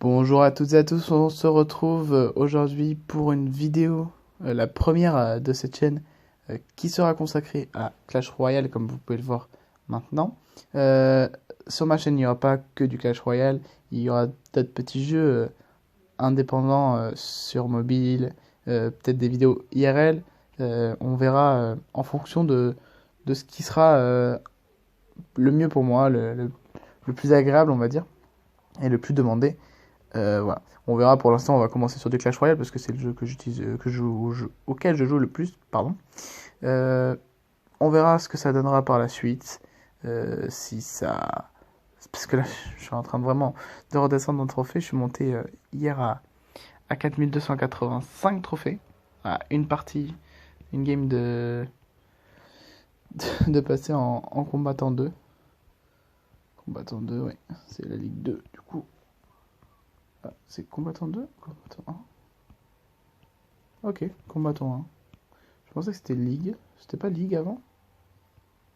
Bonjour à toutes et à tous, on se retrouve aujourd'hui pour une vidéo, la première de cette chaîne, qui sera consacrée à Clash Royale, comme vous pouvez le voir maintenant. Euh, sur ma chaîne, il n'y aura pas que du Clash Royale, il y aura d'autres petits jeux indépendants sur mobile, peut-être des vidéos IRL. On verra en fonction de ce qui sera le mieux pour moi, le plus agréable, on va dire, et le plus demandé. Voilà. On verra, pour l'instant on va commencer sur du Clash Royale parce que c'est le jeu que j'utilise, auquel je joue le plus, pardon. Euh, on verra ce que ça donnera par la suite. Si ça... Parce que là je suis en train de vraiment de redescendre dans le trophée. Je suis monté hier à 4285 trophées. À une partie, une game de passer en combattant 2. Combattant 2, oui. C'est la Ligue 2 du coup. Ah, c'est combattant 2, combattant 1. Ok, combattant 1. Je pensais que c'était Ligue. C'était pas Ligue avant?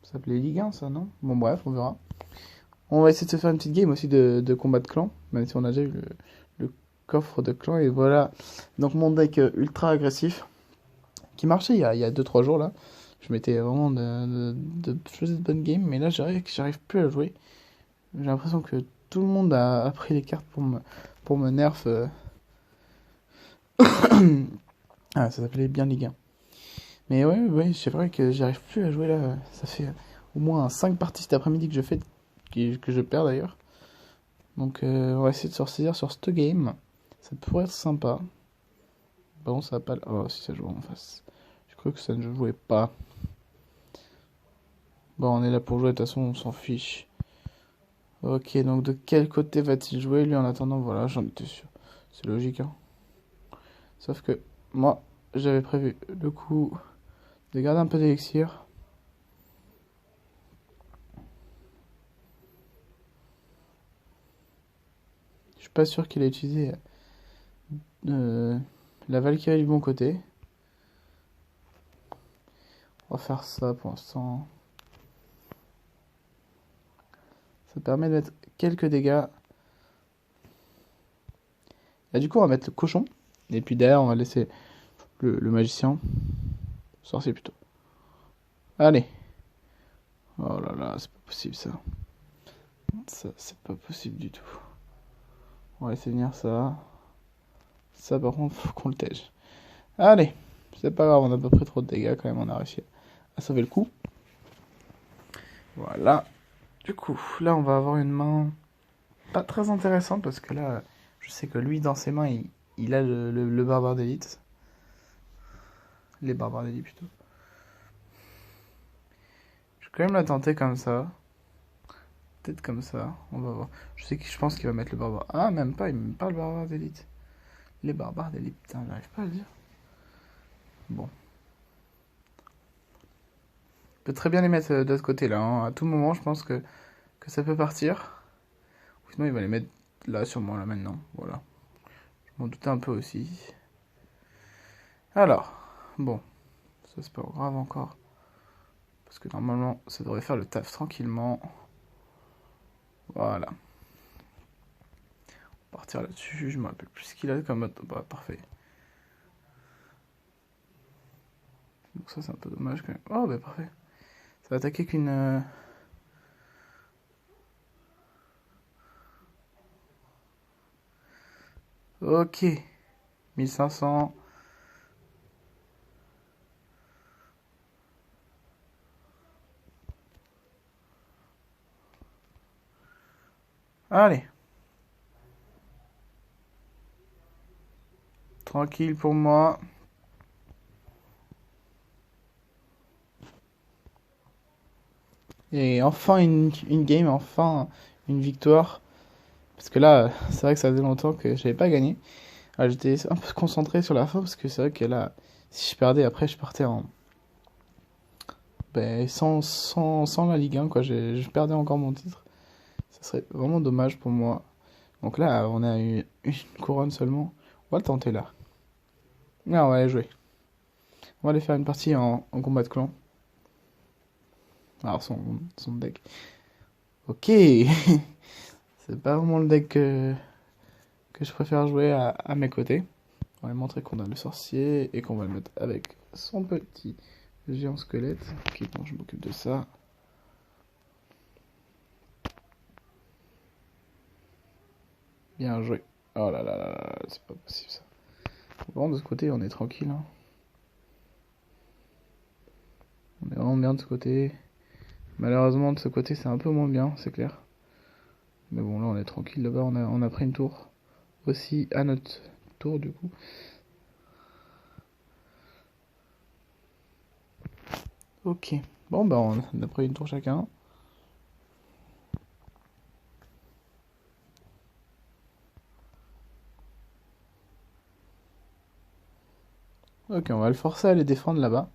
Ça s'appelait Ligue 1, ça, non? Bon, bref, on verra. On va essayer de se faire une petite game aussi de combat de clan, même si on a déjà eu le coffre de clan. Et voilà. Donc, mon deck ultra agressif, qui marchait il y a 2-3 jours là. Je m'étais vraiment de faisais de bonnes games, mais là, j'arrive plus à jouer. J'ai l'impression que tout le monde a pris les cartes pour me nerf. Ah, ça s'appelait bien Ligue 1. Mais ouais, ouais, c'est vrai que j'arrive plus à jouer là. Ça fait au moins 5 parties cet après-midi que je fais, que je perds d'ailleurs. Donc on va essayer de se ressaisir sur ce game. Ça pourrait être sympa. Bon, ça va pas... Oh, si ça joue en face. Je crois que ça ne jouait pas. Bon, on est là pour jouer, de toute façon, on s'en fiche. Ok, donc de quel côté va-t-il jouer, lui, en attendant? Voilà, j'en étais sûr. C'est logique, hein. Sauf que moi, j'avais prévu le coup de garder un peu d'élixir. Je suis pas sûr qu'il ait utilisé la Valkyrie du bon côté. On va faire ça pour l'instant. Ça permet de mettre quelques dégâts. Là, du coup, on va mettre le cochon. Et puis derrière, on va laisser le magicien. Sorcier plutôt. Allez. Oh là là, c'est pas possible ça. Ça, c'est pas possible du tout. On va laisser venir ça. Ça, par contre, faut qu'on le tège. Allez. C'est pas grave, on a pas pris trop de dégâts quand même. On a réussi à sauver le coup. Voilà. Du coup, là, on va avoir une main pas très intéressante parce que là, je sais que lui, dans ses mains, il a le barbare d'élite. Les barbares d'élite plutôt. Je vais quand même la tenter comme ça. Peut-être comme ça. On va voir. Je pense qu'il va mettre le barbare. Ah, même pas, il met pas le barbare d'élite. Les barbares d'élite, putain, j'arrive pas à le dire. Bon. Il peut très bien les mettre de l'autre côté là, hein. À tout moment, je pense que ça peut partir. Ou sinon, il va les mettre là, sûrement, là maintenant. Voilà. Je m'en doutais un peu aussi. Alors, bon. Ça, c'est pas grave encore. Parce que normalement, ça devrait faire le taf tranquillement. Voilà. On va partir là-dessus. Je me rappelle plus ce qu'il a comme mode. Bah, parfait. Donc ça, c'est un peu dommage quand même. Oh, bah, parfait. Ça va attaquer qu'une... Ok. 1500. Allez. Tranquille pour moi. Et enfin une game, enfin une victoire. Parce que là, c'est vrai que ça faisait longtemps que j'avais pas gagné. J'étais un peu concentré sur la fin parce que c'est vrai que là, si je perdais, après je partais en... Ben, sans la Ligue 1, quoi. Je perdais encore mon titre. Ça serait vraiment dommage pour moi. Donc là, on a eu une couronne seulement. On va le tenter là. Là, on va aller jouer. On va aller faire une partie en combat de clan. Alors, son deck. Ok. C'est pas vraiment le deck que que je préfère jouer à mes côtés. On va lui montrer qu'on a le sorcier et qu'on va le mettre avec son petit géant squelette. Ok, bon, je m'occupe de ça. Bien joué. Oh là là là là, c'est pas possible ça. Bon, de ce côté, on est tranquille. Hein. On est vraiment bien de ce côté. Malheureusement, de ce côté, c'est un peu moins bien, c'est clair. Mais bon, là, on est tranquille. Là-bas, on a pris une tour. Aussi à notre tour, du coup. Ok. Bon, bah, on a pris une tour chacun. Ok, on va le forcer à les défendre là-bas.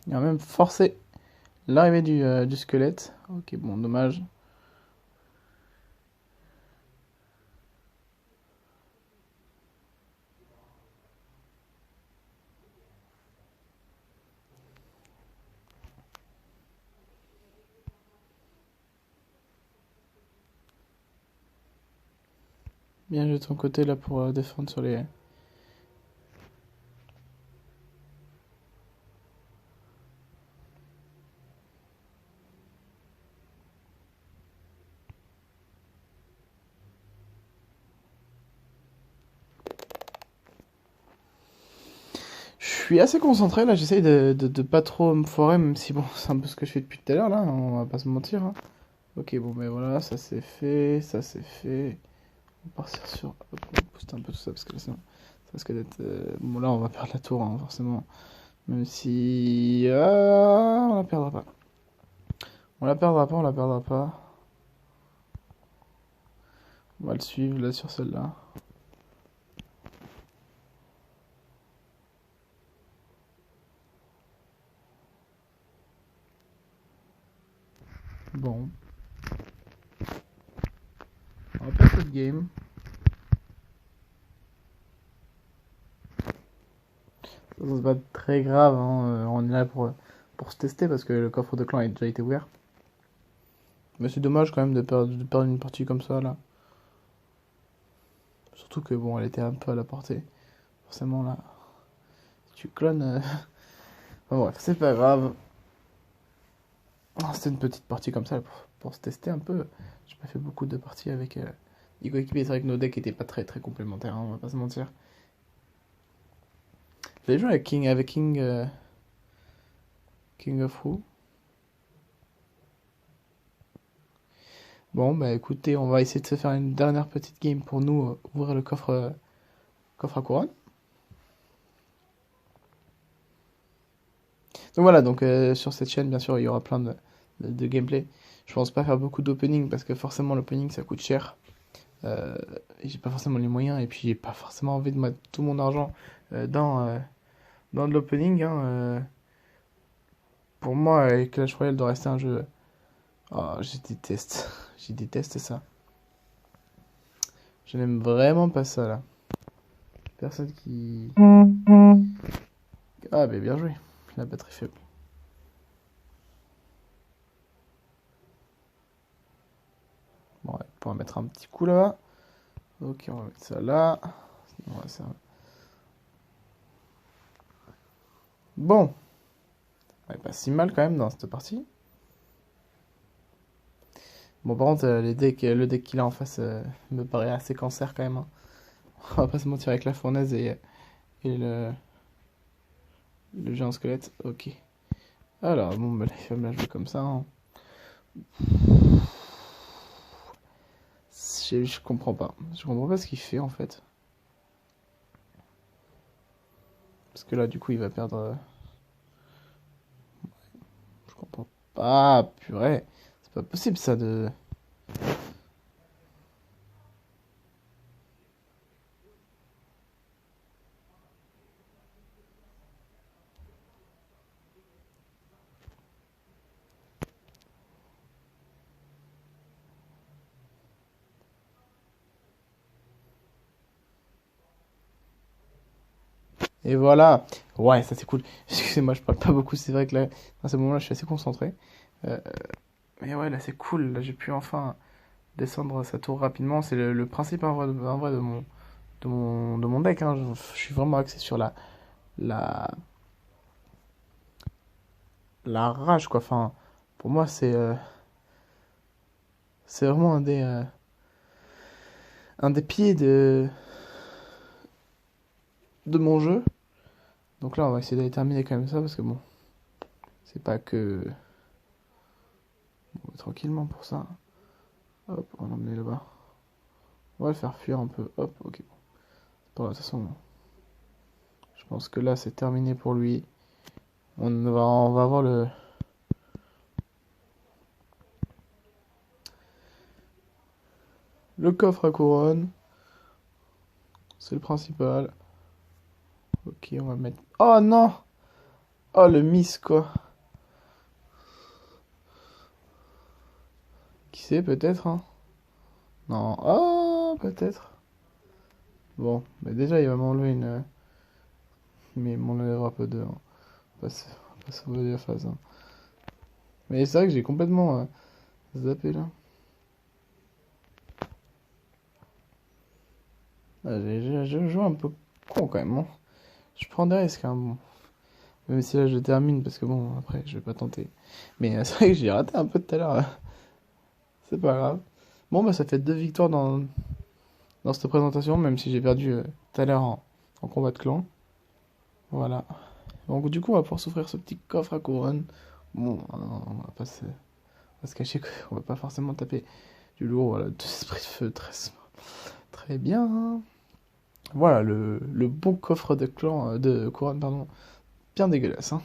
Il va même forcer l'arrivée du squelette. Ok, bon, dommage. Bien joué de ton côté là pour défendre sur les... Je suis assez concentré là, j'essaye de pas trop me foirer, même si bon, c'est un peu ce que je fais depuis tout à l'heure là, on va pas se mentir. Hein. Ok, bon, mais voilà, ça c'est fait, ça c'est fait. On va partir sur. Hop, on va booster un peu tout ça parce que là, sinon, ça risque d'être. Bon, là, on va perdre la tour, hein, forcément. Même si. On la perdra pas. On la perdra pas, on la perdra pas. On va le suivre là sur celle-là. Bon. On va perdre cette game. Ça c'est pas très grave, hein, on est là pour se tester parce que le coffre de clan a déjà été ouvert. Mais c'est dommage quand même de perdre une partie comme ça là. Surtout que bon, elle était un peu à la portée. Forcément là, si tu clones. Enfin, bref, c'est pas grave. C'était une petite partie comme ça pour se tester un peu. J'ai pas fait beaucoup de parties avec des coéquipiers. C'est vrai que nos decks étaient pas très très complémentaires, hein, on va pas se mentir. Vous avez joué avec King of Who. Bon, bah écoutez, on va essayer de se faire une dernière petite game pour nous ouvrir le coffre à couronne. Donc voilà, donc sur cette chaîne, bien sûr, il y aura plein de gameplay. Je pense pas faire beaucoup d'opening parce que forcément l'opening ça coûte cher. Et j'ai pas forcément les moyens et puis j'ai pas forcément envie de mettre tout mon argent dans de l'opening. Hein, pour moi, Clash Royale doit rester un jeu. Oh, je déteste. Je déteste ça. Je n'aime vraiment pas ça là. Personne qui. Ah, bah bien joué. La batterie faible. Bon, ouais, on va mettre un petit coup là. Ok, on va mettre ça là. Ouais, ça... Bon. Ouais, pas si mal quand même dans cette partie. Bon, par contre, le deck qu'il a en face me paraît assez cancer quand même. Hein. On va pas se mentir avec la fournaise et le géant squelette. Ok. Alors, bon, bah, il va me la jouer comme ça. Hein. Je comprends pas. Je comprends pas ce qu'il fait en fait. Parce que là, du coup, il va perdre. Je comprends pas. Ah, purée. C'est pas possible ça de. Et voilà. Ouais, ça c'est cool. Excusez-moi, je parle pas beaucoup. C'est vrai que là, dans ce moment-là, je suis assez concentré. Euh, mais ouais, là c'est cool. Là, j'ai pu enfin descendre sa tour rapidement. C'est le principe en vrai de mon deck. Hein. Je suis vraiment axé sur la, la rage, quoi. Enfin, pour moi, c'est vraiment un des pieds de mon jeu. Donc là, on va essayer d'aller terminer quand même ça parce que bon, c'est pas que. Bon, tranquillement pour ça. Hop, on va l'emmener là-bas. On va le faire fuir un peu. Hop, ok. Bon, de toute façon, je pense que là, c'est terminé pour lui. On va avoir le coffre à couronne. C'est le principal. Ok, on va mettre. Oh non! Oh le miss quoi. Qui sait peut-être hein? Non. Oh peut-être. Bon, mais déjà il va m'enlever une. Mais il m'enlèvera un peu de. On va pas sauver la phase. Hein. Mais c'est vrai que j'ai complètement zappé là. Ah, j'ai joué un peu con quand même. Hein. Je prends des risques. Hein, bon. Même si là je termine parce que bon après je vais pas tenter. Mais c'est vrai que j'ai raté un peu tout à l'heure. C'est pas grave. Bon bah ça fait 2 victoires dans cette présentation, même si j'ai perdu tout à l'heure en combat de clan. Voilà. Donc du coup, on va pouvoir s'offrir ce petit coffre à couronne. Bon, on va pas se cacher qu'on va pas forcément taper du lourd. Voilà, deux esprits de feu, très bien. Voilà, le bon coffre de clan, de couronne, pardon. Bien dégueulasse, hein.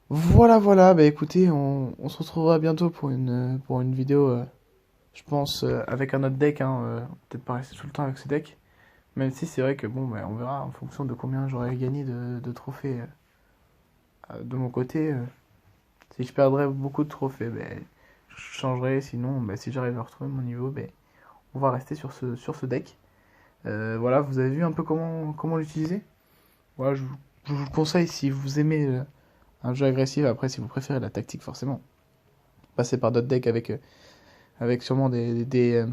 Voilà, voilà, bah écoutez, on se retrouvera bientôt pour une vidéo, je pense, avec un autre deck, hein, peut-être pas rester tout le temps avec ce deck. Même si c'est vrai que bon, bah, on verra en fonction de combien j'aurai gagné de trophées de mon côté. Si je perdrais beaucoup de trophées, ben, je changerai. Sinon, ben, si j'arrive à retrouver mon niveau, ben, on va rester sur ce deck. Voilà, vous avez vu un peu comment l'utiliser. Voilà, je vous le conseille si vous aimez un jeu agressif. Après, si vous préférez la tactique, forcément, passez par d'autres decks avec sûrement des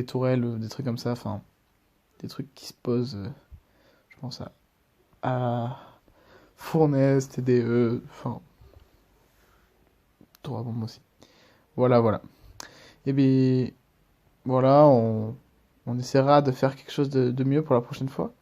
tourelles, des trucs comme ça. Enfin, des trucs qui se posent. Je pense à Fournaise, TDE, enfin, Tour à bombe aussi. Voilà, voilà. Et bien, voilà, on essaiera de faire quelque chose de mieux pour la prochaine fois.